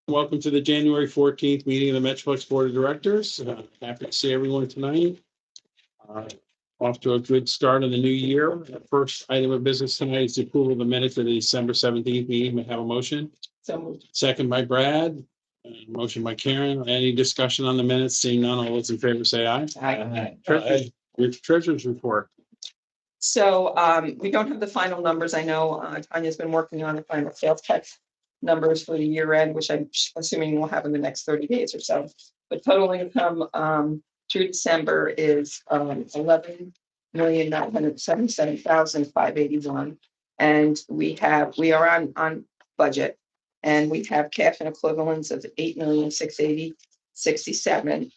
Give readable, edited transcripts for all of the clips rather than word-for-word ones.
Welcome to the January 14th meeting of the Metroplex Board of Directors. Happy to see everyone tonight. Uh, Off to a good start of the new year. The first item of business tonight is the approval of the minutes of the December 17th meeting. May I have a motion? So moved. Second by Brad. Motion by Karen. Any discussion on the minutes? Seeing none, all those in favor say aye. Aye. Treasurer's report. So we don't have the final numbers. I know Tanya's been working on the final sales tax numbers for the year end, which I'm assuming we'll have in the next 30 days or so. But total income through December is 11,977,581. And we are on budget, and we have cash and equivalents of 8,680,067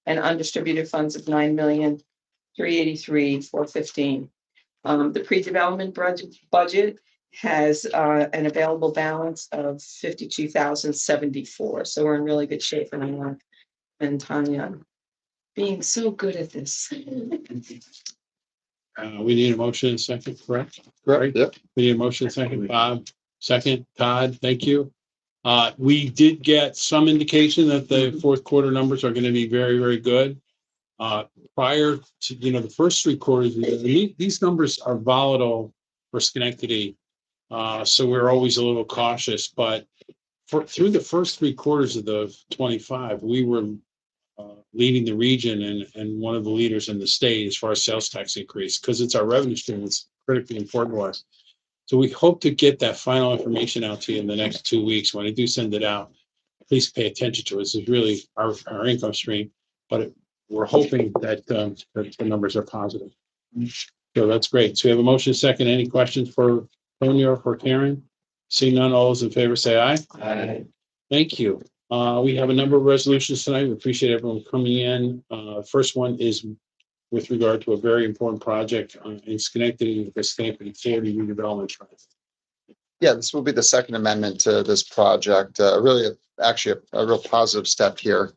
and undistributed funds of 9,383,415. The pre-development budget has an available balance of 52,074. So we're in really good shape, and I want and Tanya being so good at this. We need a motion and second, correct? Correct. Yep. We need a motion and second. Bob, second. Todd, thank you. We did get some indication that the fourth quarter numbers are going to be very, very good. Prior to, the first 3 quarters, these numbers are volatile for Schenectady. So we're always a little cautious, but through the first 3 quarters of the 25, we were leading the region and one of the leaders in the state as far as sales tax increase, because it's our revenue stream. It's critically important to us. So we hope to get that final information out to you in the next 2 weeks. When I do send it out, please pay attention to it. This is really our income stream, but we're hoping that the numbers are positive. So that's great. So we have a motion second. Any questions for Tonya or for Karen? Seeing none, all those in favor say aye. Aye. Thank you. We have a number of resolutions tonight. We appreciate everyone coming in. First one is with regard to a very important project in Schenectady, the Schenectady 40 redevelopment project. Yeah, this will be the second amendment to this project. Actually a real positive step here.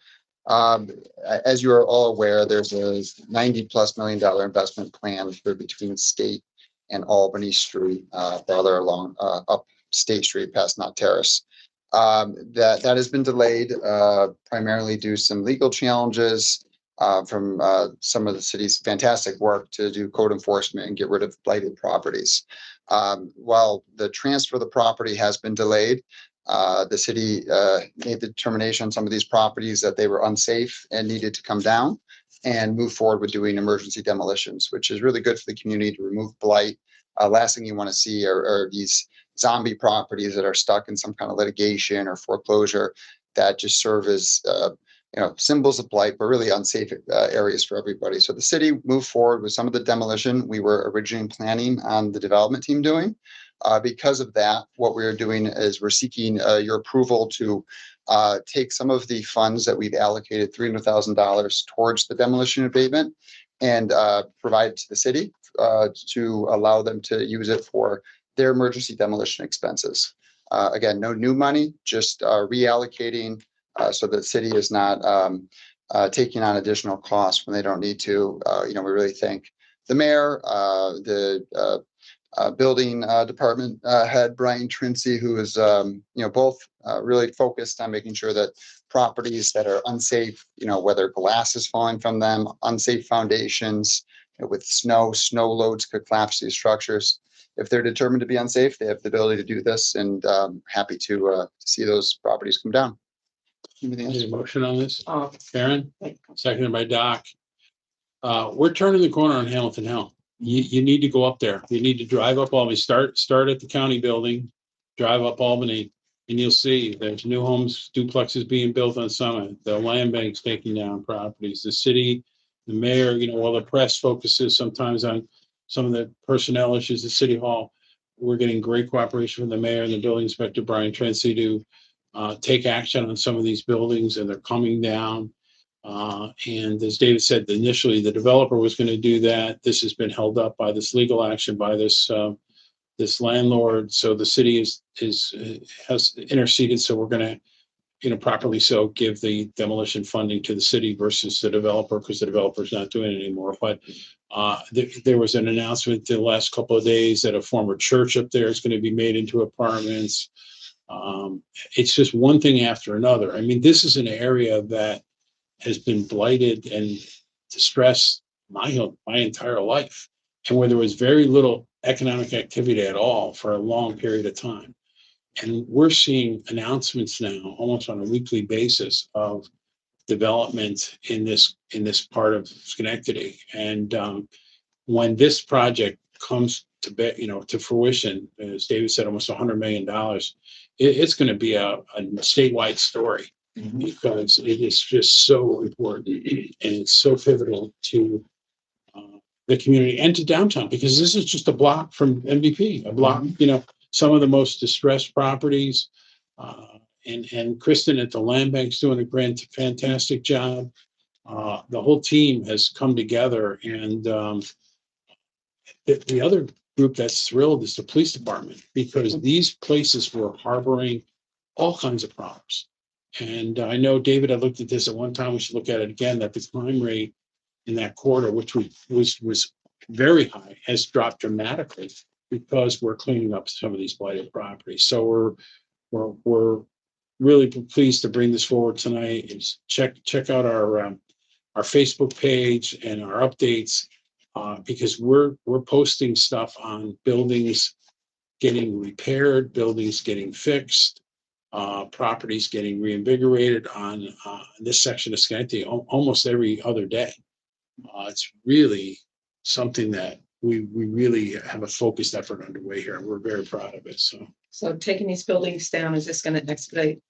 As you are all aware, there's a $90+ million investment plan for between State and Albany Street, farther along up State Street past Knott Terrace. That has been delayed primarily due to some legal challenges from some of the city's fantastic work to do code enforcement and get rid of blighted properties. While the transfer of the property has been delayed, the city made the determination on some of these properties that they were unsafe and needed to come down and move forward with doing emergency demolitions, which is really good for the community to remove blight. Last thing you want to see are these zombie properties that are stuck in some kind of litigation or foreclosure that just serve as symbols of blight, but really unsafe areas for everybody. So the city moved forward with some of the demolition we were originally planning on the development team doing. Because of that, what we're doing is we're seeking your approval to take some of the funds that we've allocated, $300,000 towards the demolition abatement, and provide it to the city to allow them to use it for their emergency demolition expenses. Again, no new money, just reallocating so that the city is not taking on additional costs when they don't need to. We really thank the mayor, the building department head, Brian Trincy, who is both really focused on making sure that properties that are unsafe, whether glass is falling from them, unsafe foundations, with snow loads could collapse these structures. If they're determined to be unsafe, they have the ability to do this, and happy to see those properties come down. Any motion on this? Oh, Karen, seconded by Doc. We're turning the corner on Hamilton Hill. You need to go up there. You need to drive up Albany. Start at the county building, drive up Albany, and you'll see there's new homes, duplexes being built on Summit. The land bank's taking down properties. The city, the mayor, while the press focuses sometimes on some of the personnel issues at City Hall, we're getting great cooperation from the mayor and the building inspector, Brian Trincy, to take action on some of these buildings, and they're coming down. And as David said, initially the developer was going to do that. This has been held up by this legal action by this landlord. So the city has interceded. So we're going to, properly so give the demolition funding to the city versus the developer, because the developer's not doing it anymore. But there was an announcement the last couple of days that a former church up there is going to be made into apartments. It's just one thing after another. I mean, this is an area that has been blighted and distressed my entire life, and where there was very little economic activity at all for a long period of time. And we're seeing announcements now almost on a weekly basis of development in this part of Schenectady. And when this project comes to to fruition, as David said, almost $100 million, it's going to be a statewide story because it is just so important and it's so pivotal to the community and to downtown, because this is just a block from MVP, a block, some of the most distressed properties. And Kristen at the Land Bank's doing a fantastic job. The whole team has come together, and the other group that's thrilled is the police department, because these places were harboring all kinds of problems. And I know David had looked at this at one time. We should look at it again. That the crime rate in that quarter, which was very high, has dropped dramatically because we're cleaning up some of these blighted properties. So we're really pleased to bring this forward tonight. Is check out our Facebook page and our updates, because we're posting stuff on buildings getting repaired, buildings getting fixed, properties getting reinvigorated on this section of Schenectady almost every other day. It's really something that we really have a focused effort underway here, and we're very proud of it. So taking these buildings down, is this going to expedite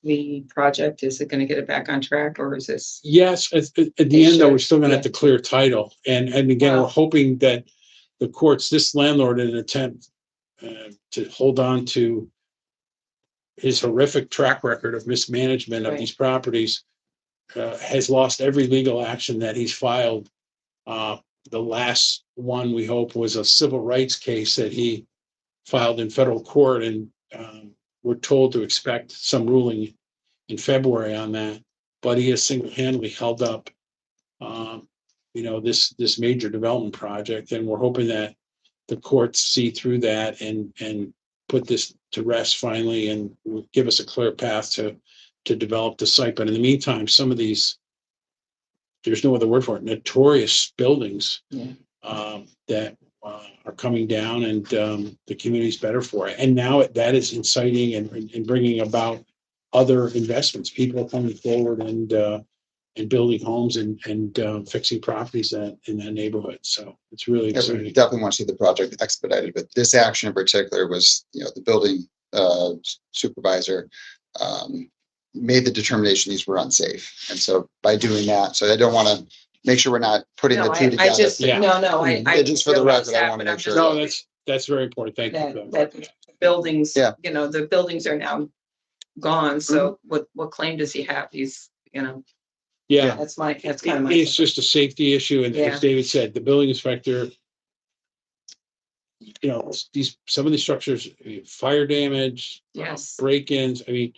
the project? Is it going to get it back on track, or is this? Yes, at the end, though, we're still going to have to clear title. And again, we're hoping that the courts, this landlord, in an attempt to hold on to his horrific track record of mismanagement of these properties, has lost every legal action that he's filed. The last one, we hope, was a civil rights case that he filed in federal court, and we're told to expect some ruling in February on that. But he has single-handedly held up, this major development project, and we're hoping that the courts see through that and put this to rest finally, and give us a clear path to develop the site. But in the meantime, some of these, there's no other word for it, notorious buildings that are coming down, and the community's better for it. And now that is inciting and bringing about other investments, people coming forward and building homes and fixing properties in that neighborhood. So it's really exciting. We definitely want to see the project expedited, but this action in particular was, the building supervisor made the determination these were unsafe. And so by doing that, so I don't want to make sure we're not putting the two together. Just for the record, I want to make sure. No, that's very important. Thank you. That buildings, the buildings are now gone. So what claim does he have? He's, that's kind of my. It's just a safety issue. And as David said, the building inspector, some of these structures, fire damage, break-ins. I mean,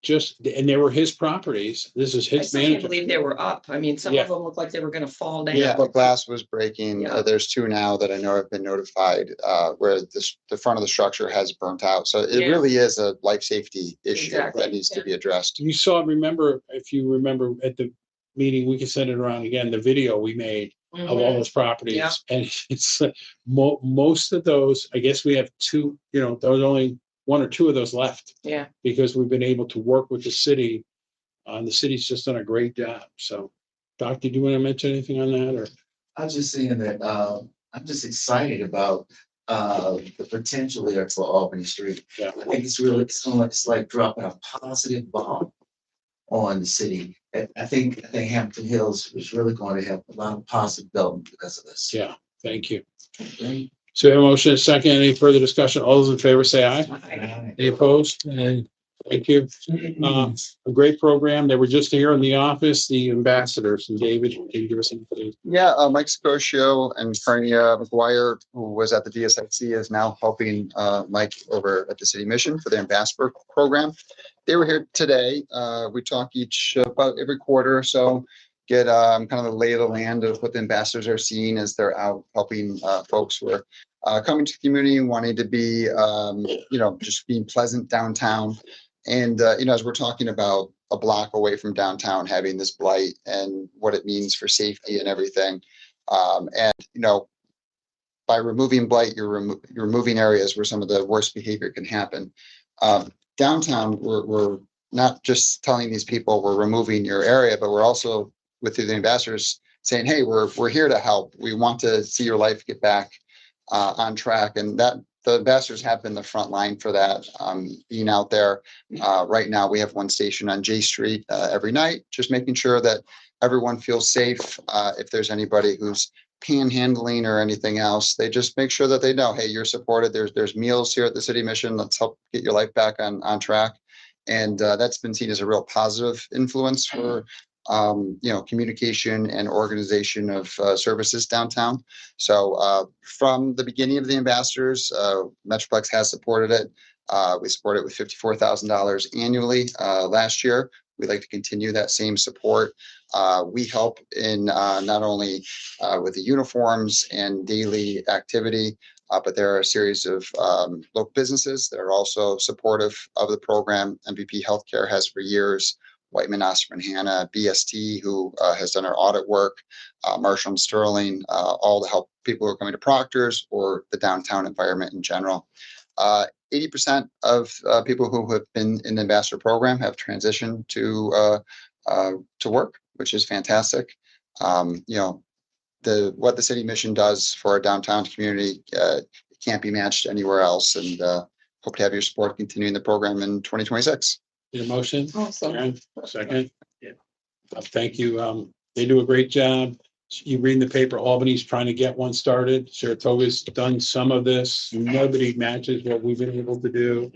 and they were his properties. This is his management. I can't believe they were up. I mean, some of them looked like they were going to fall down. Yeah, but glass was breaking. There's two now that I know have been notified where the front of the structure has burnt out. So it really is a life safety issue that needs to be addressed. You if you remember at the meeting, we can send it around again, the video we made of all those properties. And it's most of those, I guess we have two, there was only one or two of those left. Yeah. Because we've been able to work with the city. And the city's just done a great job. So, Doc, did you want to mention anything on that? Or I was just saying that I'm just excited about the potential there for Albany Street. Yeah. I think it's like dropping a positive bomb on the city. I think Hampton Hills is really going to have a lot of positive development because of this. Yeah, thank you. Okay. So we have a motion and a second. Any further discussion? All those in favor say aye. Aye. Any opposed? Thank you. A great program. They were just here in the office, the ambassadors, and David, can you give us anything? Yeah, Mike Scotia and Carnia McGuire, who was at the DSIC, is now helping Mike over at the City Mission for the ambassador program. They were here today. We talk about every quarter or so, get kind of the lay of the land of what the ambassadors are seeing as they're out helping folks who are coming to the community, wanting to be, just being pleasant downtown. And, as we're talking about a block away from downtown, having this blight and what it means for safety and everything. By removing blight, you're removing areas where some of the worst behavior can happen. Downtown, we're not just telling these people we're removing your area, but we're also with the ambassadors saying, hey, we're here to help. We want to see your life get back on track, and that the ambassadors have been the front line for that. Being out there right now, we have one station on J Street every night, just making sure that everyone feels safe. If there's anybody who's panhandling or anything else, they just make sure that they know, hey, you're supported. There's meals here at the city mission. Let's help get your life back on track. And that's been seen as a real positive influence for communication and organization of services downtown. So from the beginning of the ambassadors, Metroplex has supported it. We support it with $54,000 annually last year. We'd like to continue that same support. We help in not only with the uniforms and daily activity, but there are a series of local businesses that are also supportive of the program. MVP Healthcare has for years. Whiteman, Osman, Hanna, BST, who has done our audit work, Marshall and Sterling, all to help people who are coming to Proctor's or the downtown environment in general. 80% of people who have been in the ambassador program have transitioned to work, which is fantastic. What the city mission does for our downtown community can't be matched anywhere else, and hope to have your support continuing the program in 2026. Need a motion? Awesome. Karen, second? Yeah. Thank you. They do a great job. You read in the paper, Albany's trying to get one started. Saratoga's done some of this. Nobody matches what we've been able to do.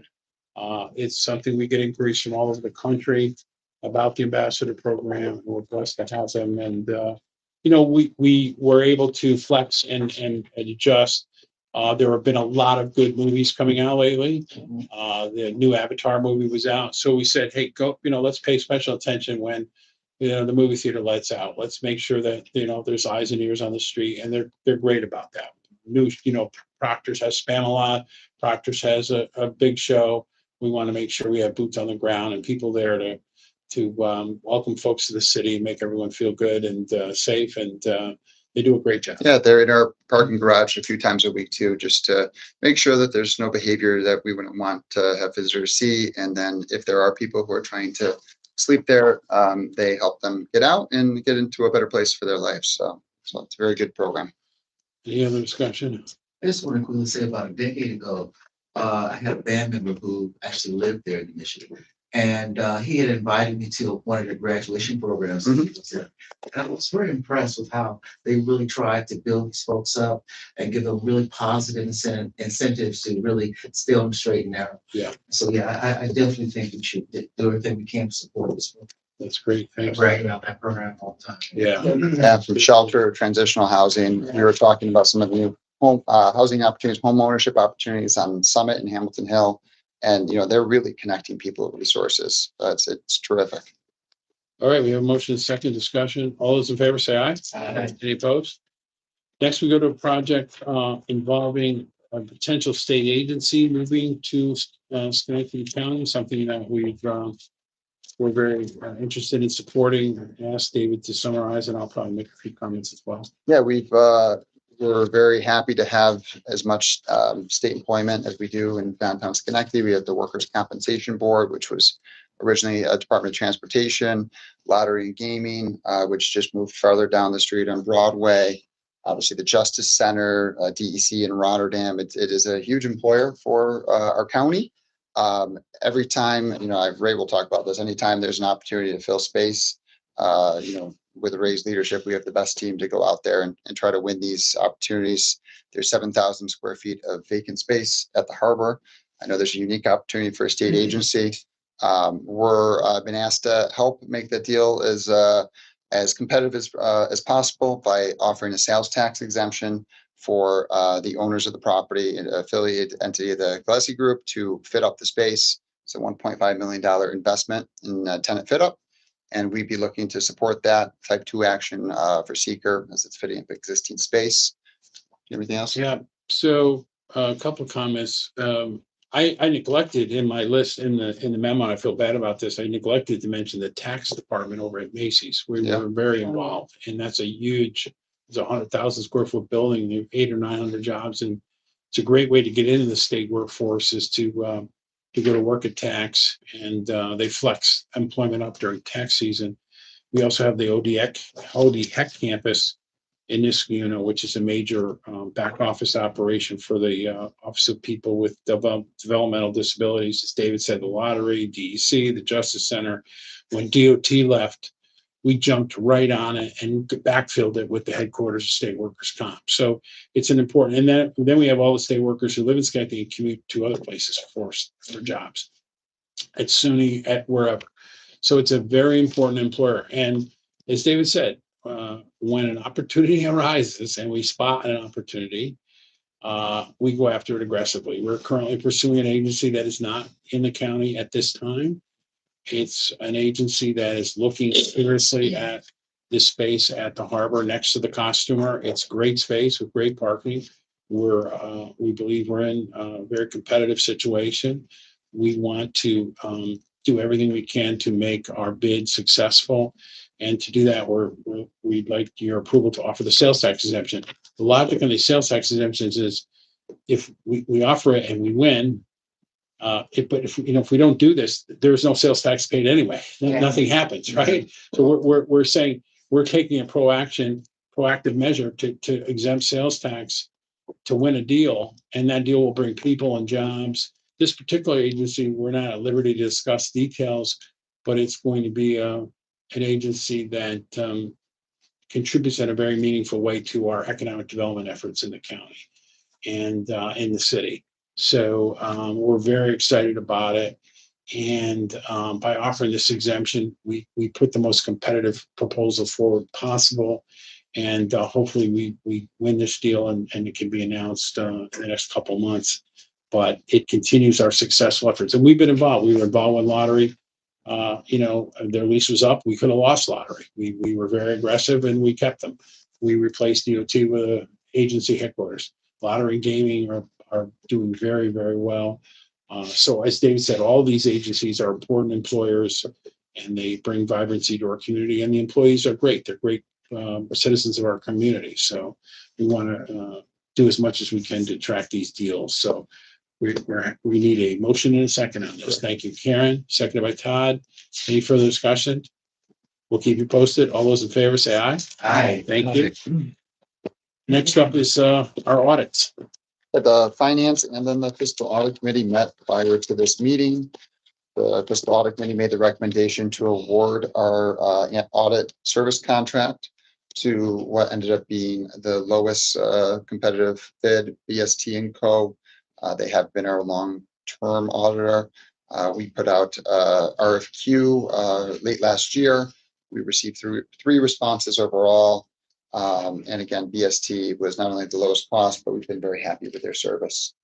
It's something we get inquiries from all over the country about the ambassador program. We're blessed to have them. And, we were able to flex and adjust. There have been a lot of good movies coming out lately. The new Avatar movie was out. So we said, hey, go, let's pay special attention when, the movie theater lights out. Let's make sure that, there's eyes and ears on the street, and they're great about that. New, Proctor's has Spamalot. Proctor's has a big show. We want to make sure we have boots on the ground and people there to welcome folks to the city and make everyone feel good and safe. And they do a great job. Yeah, they're in our parking garage a few times a week too, just to make sure that there's no behavior that we wouldn't want to have visitors see. And then if there are people who are trying to sleep there, they help them get out and get into a better place for their lives. So it's a very good program. Any other discussion? I just want to quickly say about a decade ago, I had a band member who actually lived there in Michigan. And he had invited me to one of their graduation programs. And I was very impressed with how they really tried to build these folks up and give them really positive incentives to really stay on the straight and narrow. Yeah. So I definitely think we should do everything we can to support this. That's great. Thanks. Brag about that program all the time. Yeah. From shelter, transitional housing. We were talking about some of the new home housing opportunities, home ownership opportunities on Summit and Hamilton Hill. And, they're really connecting people with resources. It's terrific. All right, we have a motion and second discussion. All those in favor say aye. Aye. Any opposed? Next, we go to a project involving a potential state agency moving to Schenectady County, something that we're very interested in supporting. Ask David to summarize, and I'll probably make a few comments as well. Yeah, we're very happy to have as much state employment as we do in downtown Schenectady. We have the Workers' Compensation Board, which was originally a Department of Transportation, Lottery and Gaming, which just moved farther down the street on Broadway. Obviously, the Justice Center, DEC in Rotterdam. It is a huge employer for our county. Every time, Ray will talk about this, anytime there's an opportunity to fill space, with Ray's leadership, we have the best team to go out there and try to win these opportunities. There's 7,000 square feet of vacant space at the harbor. I know there's a unique opportunity for a state agency. We're been asked to help make the deal as competitive as possible by offering a sales tax exemption for the owners of the property and affiliated entity of the Gillespie Group to fit up the space. It's a $1.5 million investment in tenant fit up. And we'd be looking to support that type 2 action for seeker as it's fitting up existing space. Anything else? Yeah. So A couple of comments. I neglected in my list in the memo, I feel bad about this. I neglected to mention the tax department over at Macy's. We Yeah. were very involved, and that's a huge, it's a 100,000 square foot building, there are 800 or 900 jobs, and it's a great way to get into the state workforce is to go to work at tax, and they flex employment up during tax season. We also have the ODHEC campus in Niskayuna, which is a major back office operation for the Office of People with Developmental Disabilities. As David said, the lottery, DEC, the Justice Center. When DOT left, we jumped right on it and backfilled it with the headquarters of state workers comp. So it's an important, and then we have all the state workers who live in Schenectady and commute to other places for jobs at SUNY, at wherever. So it's a very important employer. And as David said, when an opportunity arises and we spot an opportunity, we go after it aggressively. We're currently pursuing an agency that is not in the county at this time. It's an agency that is looking seriously at this space at the harbor next to the Costumer. It's great space with great parking. We believe we're in a very competitive situation. We want to do everything we can to make our bid successful. And to do that, we'd like your approval to offer the sales tax exemption. The logic on the sales tax exemptions is if we offer it and we win, but if we don't do this, there's no sales tax paid anyway. Yeah. Nothing happens, right? So we're saying we're taking a proactive measure to exempt sales tax to win a deal, and that deal will bring people and jobs. This particular agency, we're not at liberty to discuss details, but it's going to be an agency that contributes in a very meaningful way to our economic development efforts in the county and in the city. So we're very excited about it. And by offering this exemption, we put the most competitive proposal forward possible. And hopefully we win this deal and it can be announced in the next couple of months. But it continues our successful efforts. And we've been involved. We were involved with lottery. Their lease was up. We could have lost lottery. We were very aggressive and we kept them. We replaced DOT with an agency headquarters. Lottery and gaming are doing very, very well. So as David said, all these agencies are important employers and they bring vibrancy to our community, and the employees are great. They're great citizens of our community. So we want to do as much as we can to track these deals. So we need a motion and a second on this. Thank you, Karen. Seconded by Todd. Any further discussion? We'll keep you posted. All those in favor say aye. Aye. Thank you. Next up is our audits. The Finance and then the Fiscal Audit Committee met prior to this meeting. The Fiscal Audit Committee made the recommendation to award our audit service contract to what ended up being the lowest competitive bid, BST & Co. They have been our long-term auditor. We put out RFQ late last year. We received three responses overall. And again, BST was not only the lowest cost, but we've been very happy with their service.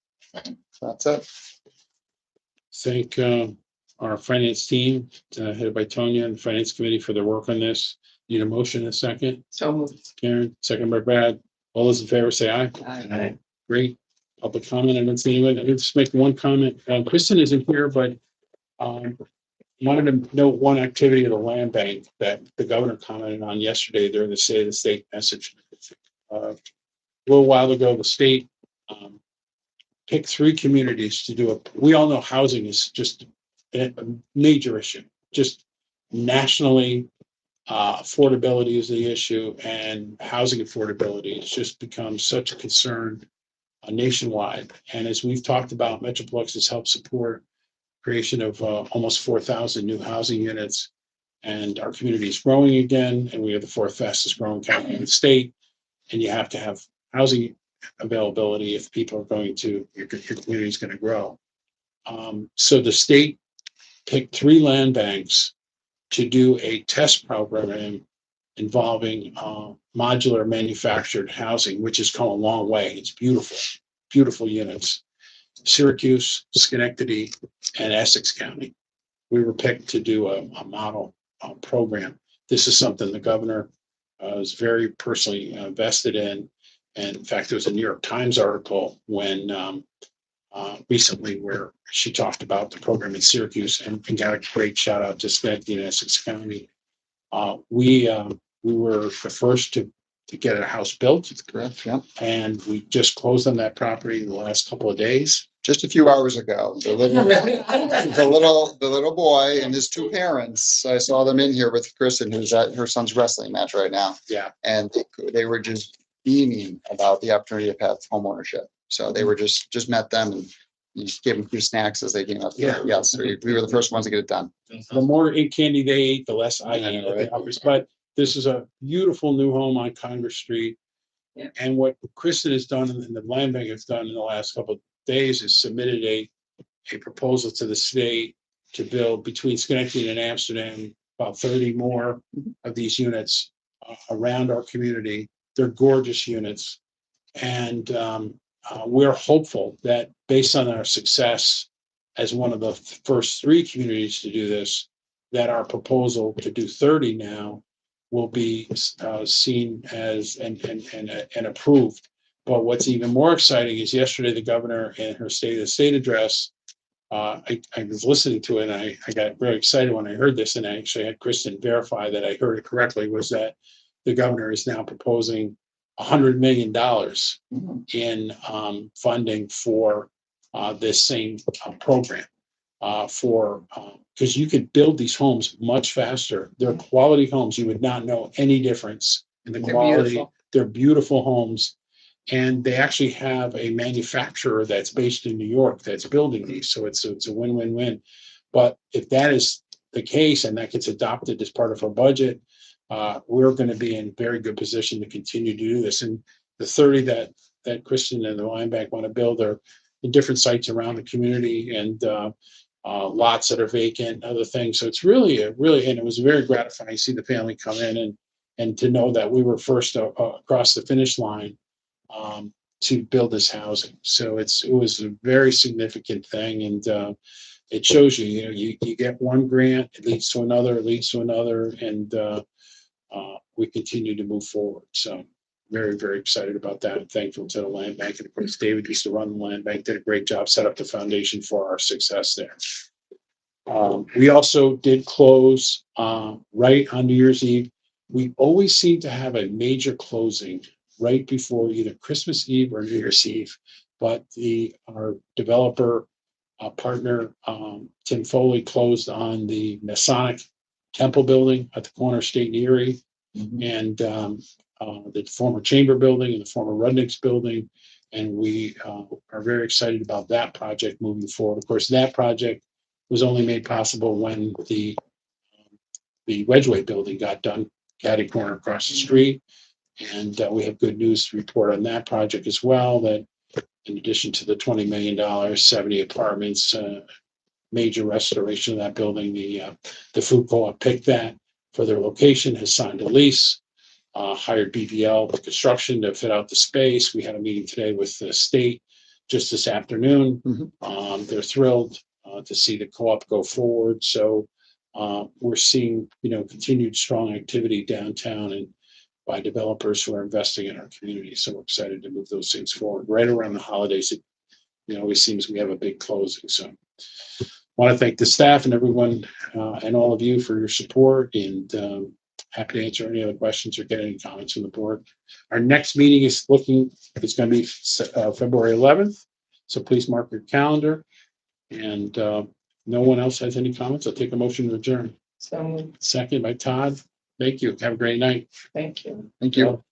So that's it. Thank our finance team, headed by Tonya, and the finance committee for their work on this. Need a motion in a second. So moved. Karen, second by Brad. All those in favor say aye. Aye. Great. Public comment. I don't see anyone. Let me just make one comment. Kristen isn't here, but wanted to note one activity of the land bank that the governor commented on yesterday during the State of the State message. A little while ago, the state picked 3 communities to do it. We all know housing is just a major issue. Just nationally, affordability is the issue, and housing affordability has just become such a concern nationwide. And as we've talked about, Metroplex has helped support creation of almost 4,000 new housing units, and our community is growing again, and we are the 4th fastest growing county in the state. And you have to have housing availability if people are going to, your community is going to grow. So the state picked 3 land banks to do a test program involving modular manufactured housing, which has come a long way. It's beautiful, beautiful units. Syracuse, Schenectady, and Essex County. We were picked to do a model program. This is something the governor is very personally vested in, And in fact, there was a New York Times article when recently where she talked about the program in Syracuse and got a great shout out to Schenectady and Essex County. We were the first to get a house built, Correct, yeah. and we just closed on that property in the last couple of days. Just a few hours ago, the little boy and his two parents, I saw them in here with Kristen, who's at her son's wrestling match right now. Yeah. And they were just beaming about the opportunity of have home ownership. So they were just met them and you just gave them free snacks as they came up. Yeah. Yes, we were the first ones to get it done. The more ink candy they ate, the less I I ate know, at the right? office. But this is a beautiful new home on Congress Street. Yeah. And what Kristen has done and the land bank has done in the last couple of days is submitted a proposal to the state to build between Schenectady and Amsterdam about 30 more of these units around our community. They're gorgeous units. And we're hopeful that based on our success as one of the first 3 communities to do this, that our proposal to do 30 now will be seen as and approved. But what's even more exciting is yesterday, the governor in her State of the State address, I was listening to it and I got very excited when I heard this, and I actually had Kristen verify that I heard it correctly, was that the governor is now proposing $100 million in funding for this same program because you could build these homes much faster. They're quality homes. You would not know any difference in the They're quality. beautiful. They're beautiful homes. And they actually have a manufacturer that's based in New York that's building these. So it's a win-win-win. But if that is the case and that gets adopted as part of our budget, we're going to be in very good position to continue to do this. And the 30 that Kristen and the Land Bank want to build are in different sites around the community and lots that are vacant, other things. So it's really, and it was very gratifying to see the family come in and to know that we were first across the finish line to build this housing. So it was a very significant thing. And it shows you get one grant, it leads to another, and we continue to move forward. So very, very excited about that. I'm thankful to the land bank. And of course, David used to run the land bank, did a great job, set up the foundation for our success there. We also did close right on New Year's Eve. We always seem to have a major closing right before either Christmas Eve or New Year's Eve. But our developer partner, Tim Foley, closed on the Masonic Temple building at the corner of State and Erie, and the former Chamber building and the former Rudnick's building. And we are very excited about that project moving forward. Of course, that project was only made possible when the Wedgeway building got done, catty corner across the street. And we have good news to report on that project as well, that in addition to the $20 million, 70 apartments, major restoration of that building, the food co-op picked that for their location, has signed a lease, hired BVL Construction to fit out the space. We had a meeting today with the state just this afternoon. They're thrilled to see the co-op go forward. So we're seeing, continued strong activity downtown and by developers who are investing in our community. So we're excited to move those things forward. Right around the holidays, it always seems we have a big closing. So I want to thank the staff and everyone and all of you for your support, and happy to answer any other questions or get any comments from the board. Our next meeting is going to be February 11th. So please mark your calendar. And no one else has any comments. I'll take a motion to adjourn. So, Second by Todd. Thank you. Have a great night. thank you. Thank you.